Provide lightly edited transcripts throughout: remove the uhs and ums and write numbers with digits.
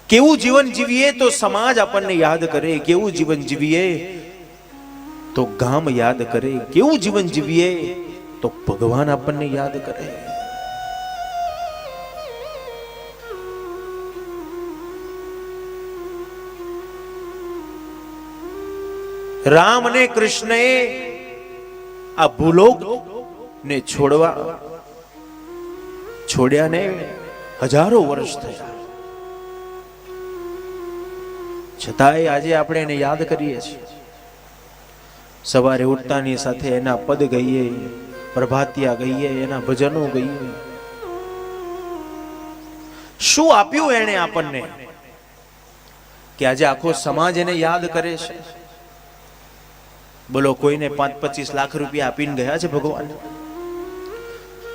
કેવું જીવન જીવીએ તો સમાજ આપણને યાદ કરે, કેવું જીવન જીવીએ તો ગામ યાદ કરે, કેવું જીવન જીવીએ તો ભગવાન આપણને યાદ કરે. રામ અને કૃષ્ણએ આ ભૂલોક ને છોડ્યા ને હજારો વર્ષ થયા, છતાંય આજે આપણે એને યાદ કરીએ છીએ. સવારે ઉઠતાની સાથે એના પદ ગઈએ, પ્રભાતિયા ગઈએ, એના ભજનો ગઈએ. શું આપ્યું એને આપણને કે આજે આખો સમાજ એને યાદ કરે છે? બોલો, કોઈને 5-25 લાખ રૂપિયા આપીને ગયા છે ભગવાન?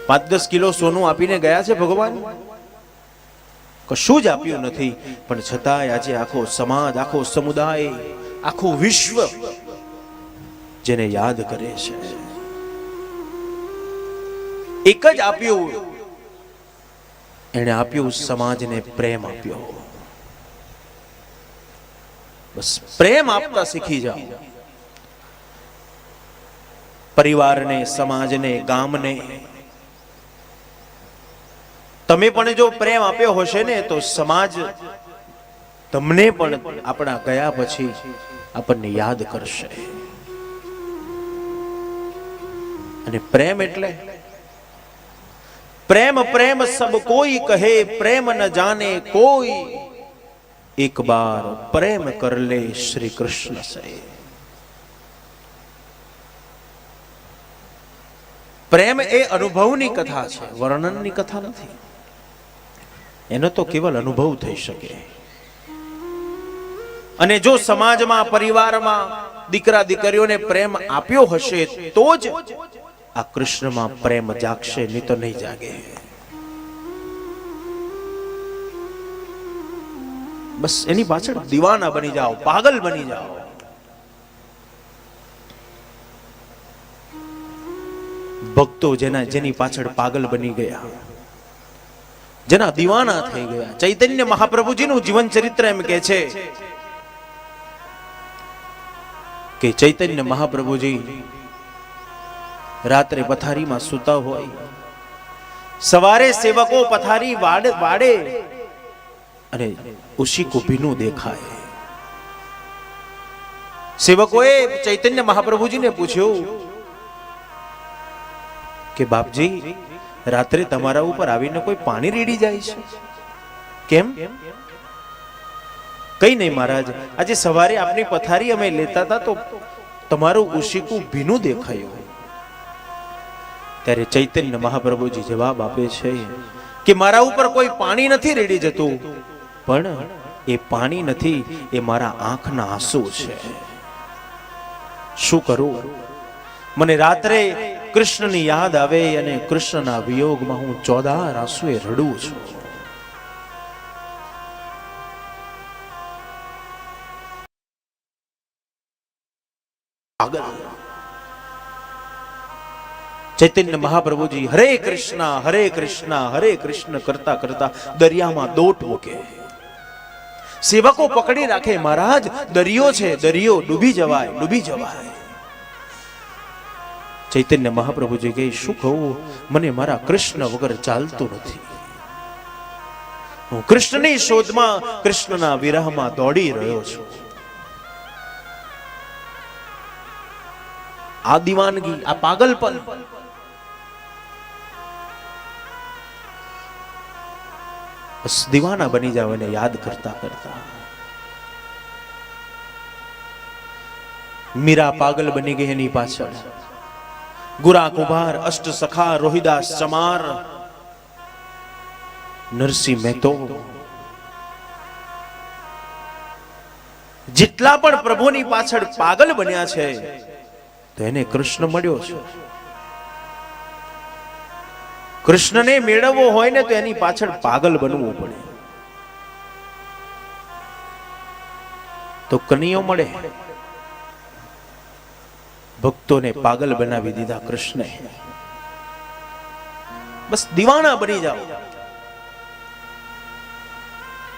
5-10 કિલો સોનું આપીને ગયા છે ભગવાન? કશું જ આપ્યું નથી. પણ છતાંય આજે આખો સમાજ, આખો સમુદાય, આખું વિશ્વ જેને યાદ કરે છે. એક જ આપ્યું, એને આપ્યું સમાજને પ્રેમ આપ્યો. બસ પ્રેમ આપતા શીખી જાઓ. પરિવારને, સમાજને, ગામને. તમે પણ જો પ્રેમ આપ્યો હશે ને તો સમાજ તમને પણ આપણા ગયા પછી આપણને યાદ કરશે. અને પ્રેમ એટલે પ્રેમ પ્રેમ સબ કોઈ કહે, પ્રેમ ન જાને કોઈ, એક બાર પ્રેમ કર લે શ્રી કૃષ્ણ સે. પ્રેમ એ અનુભવની કથા છે, વર્ણનની કથા નથી. એનો તો કેવલ અનુભવ થઈ શકે. અને જો સમાજમાં, પરિવારમાં દીકરા દીકરીઓને પ્રેમ આપ્યો હશે તો જ આ કૃષ્ણમાં પ્રેમ જાગશે, નહીં તો નહીં જાગે. બસ એની પાછળ દીવાના બની જાઓ, પાગલ બની જાઓ. ભક્તો જેની પાછળ પાગલ બની ગયા, જેના દીવાના થઈ ગયા. ચૈતન્ય મહાપ્રભુજીનું જીવન ચરિત્ર એમ કે છે કે ચૈતન્ય મહાપ્રભુજી રાત્રે પથારીમાં સૂતા હોય, સવારે સેવકો પથારી વાડે અને ઉશીકુ ભીનું દેખાય. સેવકોએ ચૈતન્ય મહાપ્રભુજીને પૂછ્યું કે બાપજી, રાત્રે તમારા ઉપર આવીને કોઈ પાણી રેડી જાય છે, કેમ? કઈ નહીં મહારાજ, આજે સવારે આપની પથારી અમે લેતા હતા તો તમારું ઉશીકુ ભીનું દેખાયું. ત્યારે ચૈતન્ય મહાપ્રભુજી જવાબ આપે છે કે મારા ઉપર કોઈ પાણી નથી રેડી જતું, પણ એ પાણી નથી, એ મારા આંખના આંસુ છે. શું કરું? મને રાત્રે કૃષ્ણની યાદ આવે અને કૃષ્ણના વિયોગમાં હું 14 આંસુએ રડું છું. ચૈતન્ય મહાપ્રભુજી હરે કૃષ્ણ હરે કૃષ્ણ હરે કૃષ્ણ કરતા કરતા દરિયામાં દોટ મૂકે. સેવકો પકડી રાખે, મહારાજ દરિયો છે, દરિયો ડૂબી જવાય, ડૂબી જવાય. ચૈતન્ય મહાપ્રભુજી કહે, શું કહું, મને મારા કૃષ્ણ વગર ચાલતું નથી. હું કૃષ્ણની શોધમાં, કૃષ્ણના વિરહમાં દોડી રહ્યો છું. આ દીવાનગી, આ પાગલપન, બસ દીવાના બની જાવ એને યાદ કરતા કરતા. મીરા પાગલ બની ગઈ એની પાછળ. ગુરા કુંભાર, અષ્ટ સખા, રોહિદાસ ચમાર, નરસિંહ મહેતો, જેટલા પણ પ્રભુની પાછળ પાગલ બન્યા છે તો એને કૃષ્ણ મળ્યો છે. કૃષ્ણને મેળવવો હોય ને તો એની પાછળ પાગલ બનવું પડે. તો કનૈયો મળે. ભક્તોને પાગલ બનાવી દીધા કૃષ્ણે. બસ દીવાના બની જાઓ.